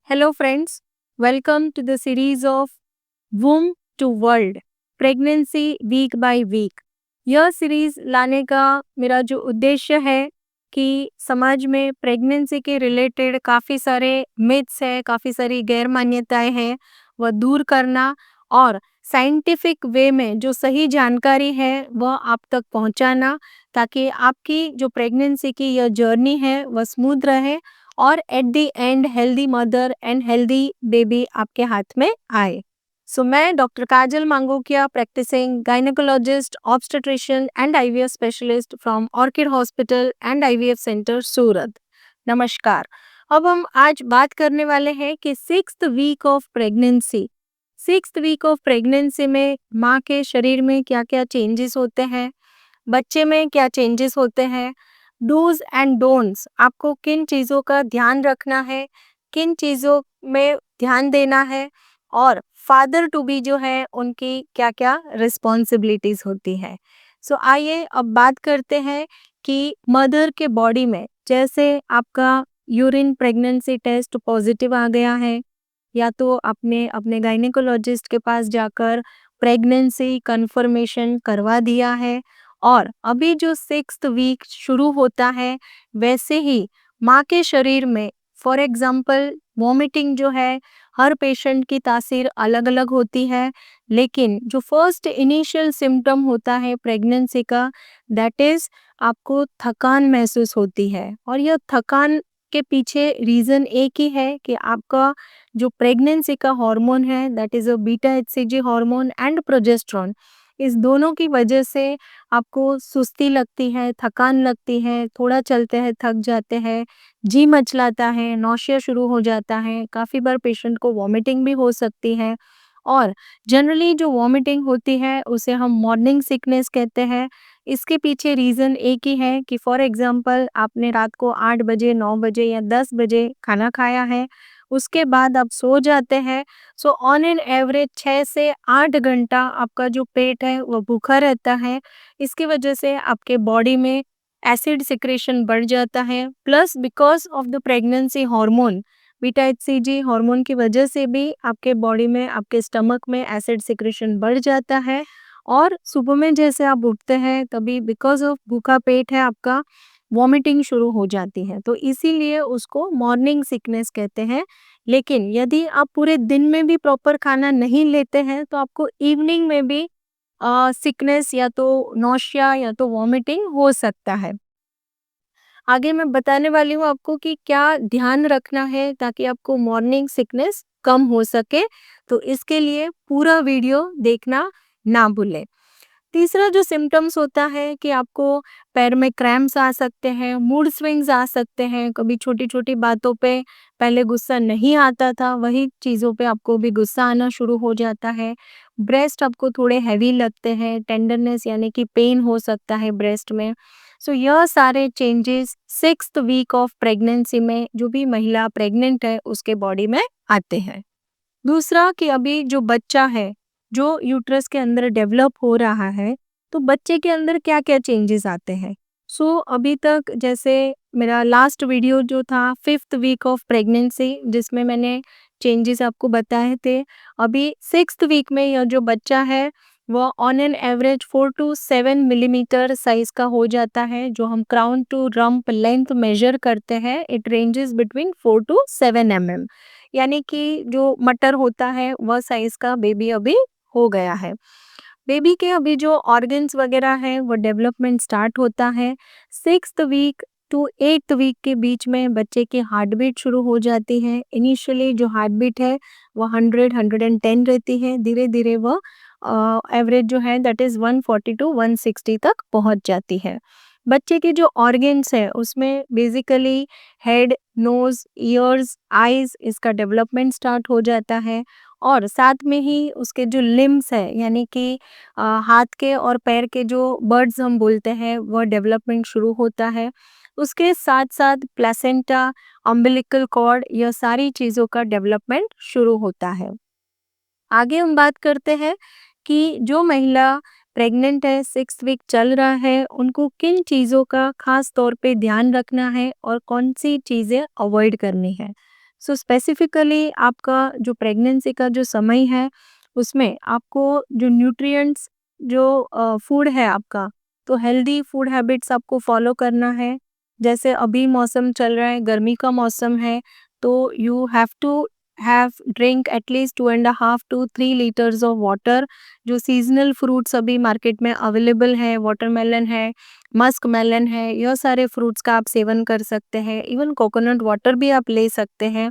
Hello, friends. Welcome to the series of Womb to World Pregnancy Week by Week. यह series लाने का मेरा जो उद्देश्य है कि समाज में प्रेगनेंसी के रिलेटेड काफ़ी सारे मिथ्स है, काफ़ी सारी गैर मान्यताएं हैं, वह दूर करना और साइंटिफिक वे में जो सही जानकारी है वह आप तक पहुंचाना, ताकि आपकी जो प्रेगनेंसी की यह जर्नी है वह स्मूथ रहे और at the end healthy mother and healthy baby आपके हाथ में आए। सो मैं doctor Kajal Mangukiya, practising gynaecologist, obstetrician and IVF specialist from Orchid Hospital and IVF centre Surat. नमस्कार। अब हम आज बात करने वाले हैं कि सिक्स्थ वीक ऑफ प्रेगनेंसी में माँ के शरीर में क्या क्या चेंजेस होते हैं, बच्चे में क्या चेंजेस होते हैं, डूज एंड डोंट्स, आपको किन चीज़ों का ध्यान रखना है, किन चीज़ों में ध्यान देना है, और फादर टू बी जो है उनकी क्या क्या रिस्पॉन्सिबिलिटीज होती है। सो आइए अब बात करते हैं कि मदर के बॉडी में जैसे आपका यूरिन प्रेगनेंसी टेस्ट पॉजिटिव आ गया है, या तो आपने अपने गायनेकोलॉजिस्ट के पास जाकर प्रेगनेंसी कंफर्मेशन करवा दिया है, और अभी जो सिक्स्थ वीक शुरू होता है वैसे ही माँ के शरीर में फॉर एग्जाम्पल वॉमिटिंग जो है, हर पेशेंट की तासीर अलग अलग होती है, लेकिन जो फर्स्ट इनिशियल सिम्टम होता है प्रेगनेंसी का, दैट इज आपको थकान महसूस होती है। और यह थकान के पीछे रीज़न एक ही है कि आपका जो प्रेगनेंसी का हार्मोन है, that is a beta HCG hormone and progesterone, इस दोनों की वजह से आपको सुस्ती लगती है, थकान लगती है, थोड़ा चलते हैं थक जाते हैं, जी मचलाता है, नौशिया शुरू हो जाता है, काफ़ी बार पेशेंट को वॉमिटिंग भी हो सकती है। और जनरली जो वॉमिटिंग होती है उसे हम मॉर्निंग सिकनेस कहते हैं। इसके पीछे रीज़न एक ही है कि फॉर एग्जांपल आपने रात को 8 बजे, 9 बजे या 10 बजे खाना खाया है, उसके बाद आप सो जाते हैं। सो ऑन एन एवरेज 6 से 8 घंटा आपका जो पेट है वो भूखा रहता है। इसकी वजह से आपके बॉडी में एसिड सिक्रेशन बढ़ जाता है, plus because of the pregnancy hormone, beta HCG hormone की वजह से भी आपके बॉडी में, आपके स्टमक में एसिड सिक्रेशन बढ़ जाता है। और सुबह में जैसे आप उठते हैं तभी बिकॉज ऑफ भूखा पेट है आपका, वॉमिटिंग शुरू हो जाती है, तो इसीलिए उसको मॉर्निंग सिकनेस कहते हैं। लेकिन यदि आप पूरे दिन में भी प्रॉपर खाना नहीं लेते हैं तो आपको इवनिंग में भी सिकनेस या तो नौशिया या तो वॉमिटिंग हो सकता है। आगे मैं बताने वाली हूँ आपको कि क्या ध्यान रखना है ताकि आपको मॉर्निंग सिकनेस कम हो सके, तो इसके लिए पूरा वीडियो देखना ना भूलें। तीसरा जो सिम्टम्स होता है कि आपको पैर में क्रैम्प्स आ सकते हैं, मूड स्विंग्स आ सकते हैं, कभी छोटी-छोटी बातों पे पहले गुस्सा नहीं आता था, वही चीज़ों पे आपको भी गुस्सा आना शुरू हो जाता है। ब्रेस्ट आपको थोड़े हैवी लगते हैं, टेंडरनेस यानी कि पेन हो सकता है ब्रेस्ट में। सो यह सारे changes sixth week of pregnancy में जो भी महिला प्रेग्नेंट है उसके बॉडी में आते हैं। दूसरा कि अभी जो बच्चा है, जो यूट्रस के अंदर डेवलप हो रहा है, तो बच्चे के अंदर क्या-क्या चेंजेस आते हैं। सो अभी तक जैसे मेरा लास्ट वीडियो जो था फिफ्थ वीक ऑफ प्रेगनेंसी, जिसमें मैंने चेंजेस आपको बताए थे। अभी सिक्स्थ वीक में यह जो बच्चा है वह on an average 4 to 7 millimetre size का हो जाता है। जो हम crown to rump length measure करते हैं, it ranges between 4 to 7 mm, यानी कि जो मटर होता है वह साइज का बेबी अभी हो गया है। बेबी के अभी जो ऑर्गन्स वगैरह हैं वो डेवलपमेंट स्टार्ट होता है। Sixth week to eighth week के बीच में बच्चे की हार्ट बीट शुरू हो जाती है। इनिशियली जो हार्ट बीट है वह 100-110 रहती है, धीरे धीरे वह एवरेज जो है दैट इज़ 140 टू 160 तक पहुंच जाती है। बच्चे के जो ऑर्गन्स है उसमें basically head, nose, ears, eyes, इसका डेवलपमेंट स्टार्ट हो जाता है। और साथ में ही उसके जो लिम्स है यानी कि हाथ के और पैर के जो बर्ड्स हम बोलते हैं वह डेवलपमेंट शुरू होता है। उसके साथ साथ प्लेसेंटा, अम्बिलिकल कॉर्ड, यह सारी चीज़ों का डेवलपमेंट शुरू होता है। आगे हम बात करते हैं कि जो महिला प्रेग्नेंट है, सिक्स वीक चल रहा है, उनको किन चीज़ों का खास तौर पे ध्यान रखना है और कौन सी चीज़ें अवॉइड करनी है। सो स्पेसिफिकली आपका जो प्रेगनेंसी का जो समय है, उसमें आपको जो न्यूट्रिएंट्स जो फूड है आपका, तो हेल्दी फूड हैबिट्स आपको फॉलो करना है। जैसे अभी मौसम चल रहा है, गर्मी का मौसम है, तो you have to have drink at least 2.5 to 3 litres of water. जो सीज़नल फ्रूट्स अभी मार्केट में अवेलेबल है, वाटरमेलन है, मस्क मेलन है, यह सारे फ्रूट्स का आप सेवन कर सकते हैं। इवन कोकोनट वाटर भी आप ले सकते हैं।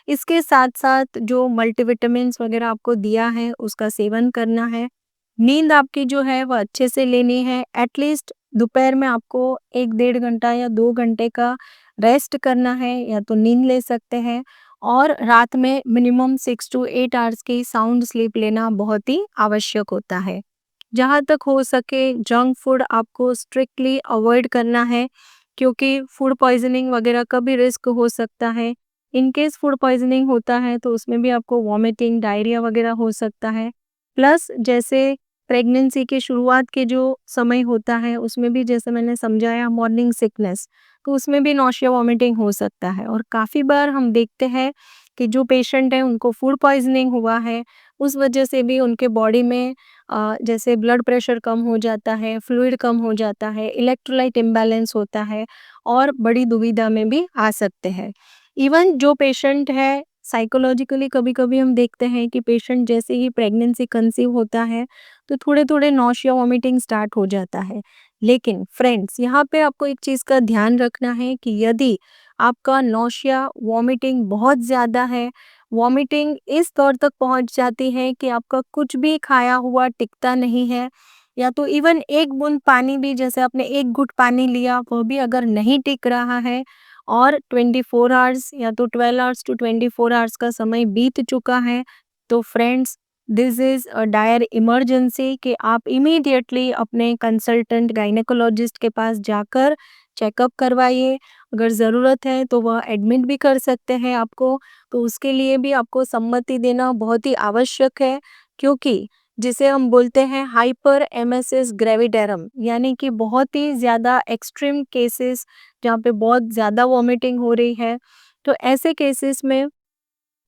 इसके साथ-साथ जो मल्टीविटामिन्स वगैरह आपको दिया है, उसका सेवन करना है। नींद आपकी जो है वो अच्छे से लेनी है। एटलीस्ट दोपहर में आपको 1 डेढ़ घंटा या 2 घंटे का रेस्ट करना है, या तो नींद ले सकते हैं। और रात में मिनिमम 6 टू 8 आवर्स की साउंड स्लीप लेना बहुत ही आवश्यक होता है। जहाँ तक हो सके जंक फूड आपको स्ट्रिक्टली अवॉइड करना है, क्योंकि फूड पॉइज़निंग वगैरह का भी रिस्क हो सकता है। इन केस फूड पॉइज़निंग होता है तो उसमें भी आपको वॉमिटिंग, डायरिया वगैरह हो सकता है। प्लस जैसे प्रेगनेंसी के शुरुआत के जो समय होता है, उसमें भी जैसे मैंने समझाया मॉर्निंग सिकनेस, तो उसमें भी नौसिया वॉमिटिंग हो सकता है। और काफ़ी बार हम देखते हैं कि जो पेशेंट हैं उनको फूड पॉइज़निंग हुआ है, उस वजह से भी उनके बॉडी में जैसे ब्लड प्रेशर कम हो जाता है, फ्लूइड कम हो जाता है, इलेक्ट्रोलाइट इम्बैलेंस होता है और बड़ी दुविधा में भी आ सकते हैं। इवन जो पेशेंट है साइकोलॉजिकली कभी-कभी हम देखते हैं कि पेशेंट जैसे ही प्रेगनेंसी कंसीव होता है, तो थोड़े-थोड़े नौसिया वॉमिटिंग स्टार्ट हो जाता है। लेकिन फ्रेंड्स, यहाँ पे आपको एक चीज़ का ध्यान रखना है कि यदि आपका नौसिया वॉमिटिंग बहुत ज़्यादा है, वॉमिटिंग इस दौर तक पहुँच जाती है कि आपका कुछ भी खाया हुआ टिकता नहीं है, या तो इवन एक बूंद पानी भी, जैसे आपने एक घुट पानी लिया, वह भी अगर नहीं टिक रहा है और 24 आवर्स या तो 12 आवर्स टू 24 आवर्स का समय बीत चुका है, तो friends, this is a dire emergency कि आप इमीडिएटली अपने कंसल्टेंट गायनेकोलॉजिस्ट के पास जाकर चेकअप करवाइए। अगर ज़रूरत है तो वह एडमिट भी कर सकते हैं आपको, तो उसके लिए भी आपको सम्मति देना बहुत ही आवश्यक है, क्योंकि जिसे हम बोलते हैं हाइपर एमेसिस ग्रेविडेरम, यानी कि बहुत ही ज़्यादा एक्सट्रीम केसेस जहाँ पे बहुत ज़्यादा वॉमिटिंग हो रही है, तो ऐसे केसेस में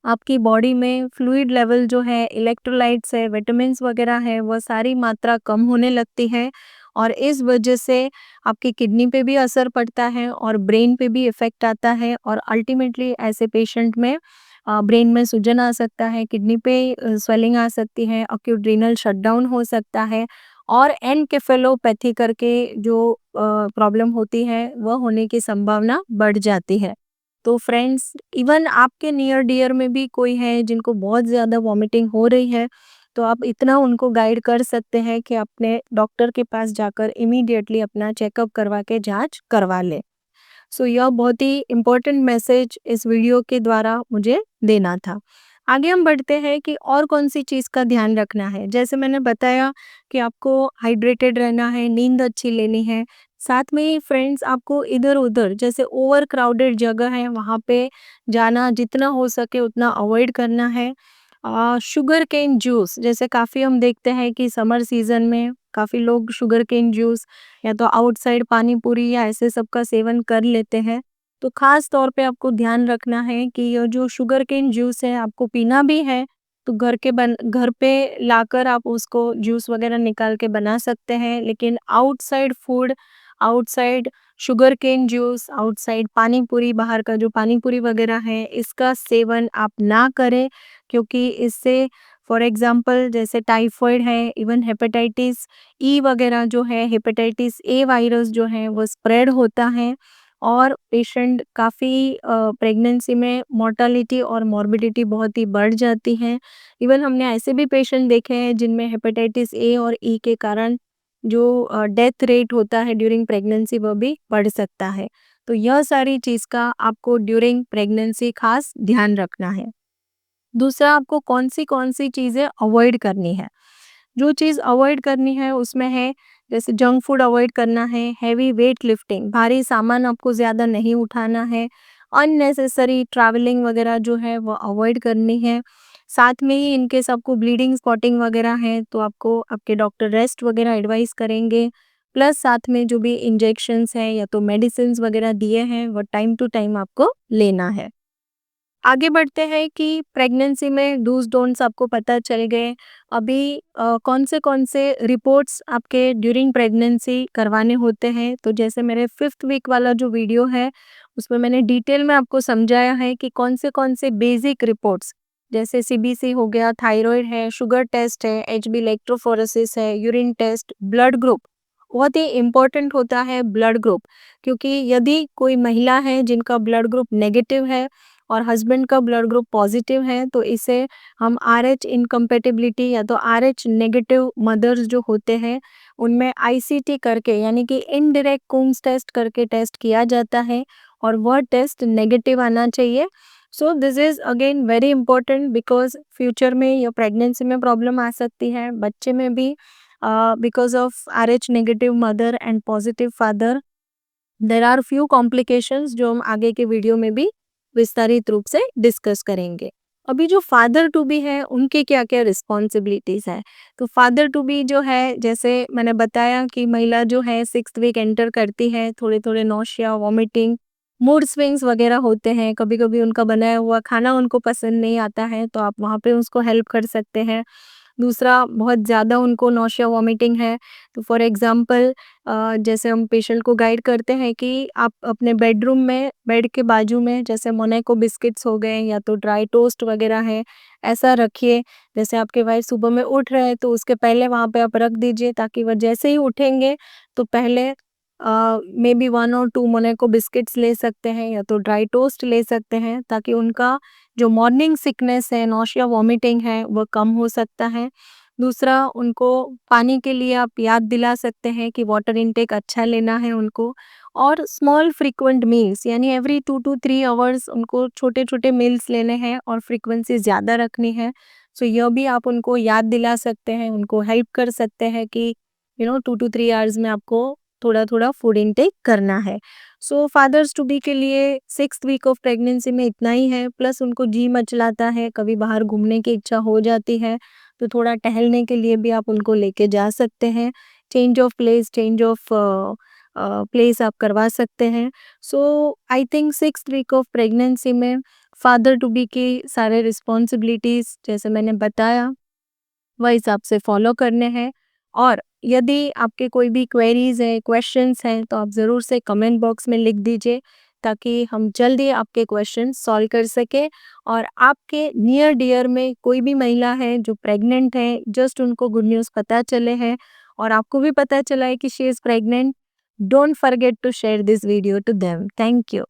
आपकी बॉडी में फ्लूइड लेवल जो है, इलेक्ट्रोलाइट्स है, विटामिन्स वगैरह है, वह सारी मात्रा कम होने लगती है और इस वजह से आपकी किडनी पे भी असर पड़ता है और ब्रेन पे भी इफ़ेक्ट आता है और अल्टीमेटली ऐसे पेशेंट में ब्रेन में सूजन आ सकता है, किडनी पे स्वेलिंग आ सकती है, एक्यूट रीनल शटडाउन हो सकता है और एनकेफेलोपैथी करके जो प्रॉब्लम होती है, वह होने की संभावना बढ़ जाती है। तो फ्रेंड्स, इवन आपके नियर डियर में भी कोई है जिनको बहुत ज़्यादा वॉमिटिंग हो रही है, तो आप इतना उनको गाइड कर सकते हैं कि अपने डॉक्टर के पास जाकर इमीडिएटली अपना चेकअप करवा के जाँच करवा लें। सो यह बहुत ही इम्पोर्टेंट मैसेज इस वीडियो के द्वारा मुझे देना था। आगे हम बढ़ते हैं कि और कौन-सी चीज़ का ध्यान रखना है। जैसे मैंने बताया कि आपको हाइड्रेटेड रहना है, नींद अच्छी लेनी है। साथ में ही फ्रेंड्स, आपको इधर-उधर जैसे ओवर क्राउडेड जगह है, वहाँ पे जाना जितना हो सके उतना अवॉइड करना है। शुगर केन जूस, जैसे काफ़ी हम देखते हैं कि समर सीज़न में काफ़ी लोग शुगर केन जूस या तो आउटसाइड पानी पूरी या ऐसे सब का सेवन कर लेते हैं। तो ख़ास तौर पे आपको ध्यान रखना है कि ये जो शुगर केन जूस है, आपको पीना भी है, तो घर पे लाकर आप उसको जूस वग़ैरह निकाल के बना सकते हैं। लेकिन outside food, outside sugar cane juice, outside pani puri, बाहर का जो पानी पूरी वग़ैरह है, इसका सेवन आप ना करें, क्योंकि इससे फॉर एग्ज़ाम्पल जैसे टाइफॉइड है, इवन हेपेटाइटिस ई वग़ैरह जो है, हेपेटाइटिस ए वायरस जो है वो स्प्रेड होता है और पेशेंट काफ़ी प्रेगनेंसी में मोर्टालिटी और मॉर्बिडिटी बहुत ही बढ़ जाती है। इवन हमने ऐसे भी पेशेंट देखे हैं जिनमें हेपेटाइटिस ए और ई के कारण जो डेथ रेट होता है ड्यूरिंग प्रेगनेंसी, वह भी बढ़ सकता है। तो यह सारी चीज़ का आपको ड्यूरिंग प्रेगनेंसी खास ध्यान रखना है। दूसरा, आपको कौन-सी चीज़ें अवॉइड करनी है। जो चीज़ अवॉइड करनी है उसमें है, जैसे जंक फूड अवॉइड करना है, हेवी वेट लिफ्टिंग, भारी सामान आपको ज़्यादा नहीं उठाना है, अननेसेसरी ट्रैवलिंग वगैरह जो है वो अवॉइड करनी है। साथ में ही इन केस आपको ब्लीडिंग, स्पॉटिंग वगैरह है तो आपको आपके डॉक्टर रेस्ट वगैरह एडवाइस करेंगे। प्लस साथ में जो भी इंजेक्शंस हैं या तो मेडिसिन्स वगैरह दिए हैं, वो टाइम टू टाइम आपको लेना है। आगे बढ़ते हैं कि प्रेगनेंसी में डूज़ डोंट्स आपको पता चल गए। अभी कौन से रिपोर्ट्स आपके ड्यूरिंग प्रेगनेंसी करवाने होते हैं। तो जैसे मेरे 5th वीक वाला जो वीडियो है, उसमें मैंने डिटेल में आपको समझाया है कि कौन से बेसिक रिपोर्ट्स, जैसे सीबीसी हो गया, थायरॉइड है, शुगर टेस्ट है, एचबी इलेक्ट्रोफोरेसिस है, यूरिन टेस्ट, ब्लड ग्रुप। बहुत ही इम्पोर्टेंट होता है ब्लड ग्रुप, क्योंकि यदि कोई महिला है जिनका ब्लड ग्रुप नेगेटिव है और हस्बैंड का ब्लड ग्रुप पॉजिटिव है, तो इसे हम आरएच इनकम्पेटिबिलिटी या तो आरएच नेगेटिव मदर्स जो होते हैं, उनमें आईसीटी करके, यानी कि इनडायरेक्ट कुम्स टेस्ट करके टेस्ट किया जाता है और वह टेस्ट नेगेटिव आना चाहिए। So this is again very important, because future में या प्रेगनेंसी में प्रॉब्लम आ सकती है, बच्चे में भी, because of Rh negative mother and positive father there are few complications जो हम आगे के वीडियो में भी विस्तारित रूप से डिस्कस करेंगे। अभी जो फादर टू बी है, उनके क्या क्या रिस्पॉन्सिबिलिटीज है। तो फादर टू बी जो है, जैसे मैंने बताया कि महिला जो है 6th वीक एंटर करती है, थोड़े थोड़े नौशिया, वॉमिटिंग, मूड स्विंग्स वगैरह होते हैं। कभी कभी उनका बनाया हुआ खाना उनको पसंद नहीं आता है, तो आप वहाँ पे उसको हेल्प कर सकते हैं। दूसरा, बहुत ज़्यादा उनको नौशिया वॉमिटिंग है, तो फॉर एग्ज़ाम्पल जैसे हम पेशेंट को गाइड करते हैं कि आप अपने बेडरूम में, बेड के बाजू में, जैसे मोनाको बिस्किट्स हो गए या तो ड्राई टोस्ट वगैरह है, ऐसा रखिए। जैसे आपके वाइफ सुबह में उठ रहे हैं, तो उसके पहले वहाँ पे आप रख दीजिए, ताकि वह जैसे ही उठेंगे तो पहले मे बी 1 और 2 मोनाको बिस्किट्स ले सकते हैं या तो ड्राई टोस्ट ले सकते हैं, ताकि उनका जो मॉर्निंग सिकनेस है, नौशिया वॉमिटिंग है, वो कम हो सकता है। दूसरा, उनको पानी के लिए आप याद दिला सकते हैं कि वाटर इनटेक अच्छा लेना है उनको, और स्मॉल फ्रीक्वेंट मील्स, यानी एवरी 2 टू 3 आवर्स उनको छोटे-छोटे मील्स लेने हैं और फ्रीक्वेंसी ज़्यादा रखनी है। सो यह भी आप उनको याद दिला सकते हैं, उनको हेल्प कर सकते हैं कि 2 टू 3 आवर्स में आपको थोड़ा-थोड़ा फूड इनटेक करना है। सो फादर्स टू बी के लिए 6th वीक ऑफ प्रेगनेंसी में इतना ही है, प्लस उनको जी मचलाता है, कभी बाहर घूमने की इच्छा हो जाती है, तो थोड़ा टहलने के लिए भी आप उनको लेके जा सकते हैं। Change of place, change of place आप करवा सकते हैं। So I think 6th week of pregnancy में फादर टू बी की सारे रिस्पॉन्सिबिलिटीज़, जैसे मैंने बताया, वह हिसाब से फॉलो करने हैं। और यदि आपके कोई भी क्वेरीज हैं, क्वेश्चंस हैं, तो आप ज़रूर से कमेंट बॉक्स में लिख दीजिए, ताकि हम जल्दी आपके क्वेश्चन सॉल्व कर सकें। और आपके नियर डियर में कोई भी महिला है जो प्रेग्नेंट है, जस्ट उनको गुड न्यूज़ पता चले हैं और आपको भी पता चला है कि she is pregnant, don't forget to share this video to them. Thank you.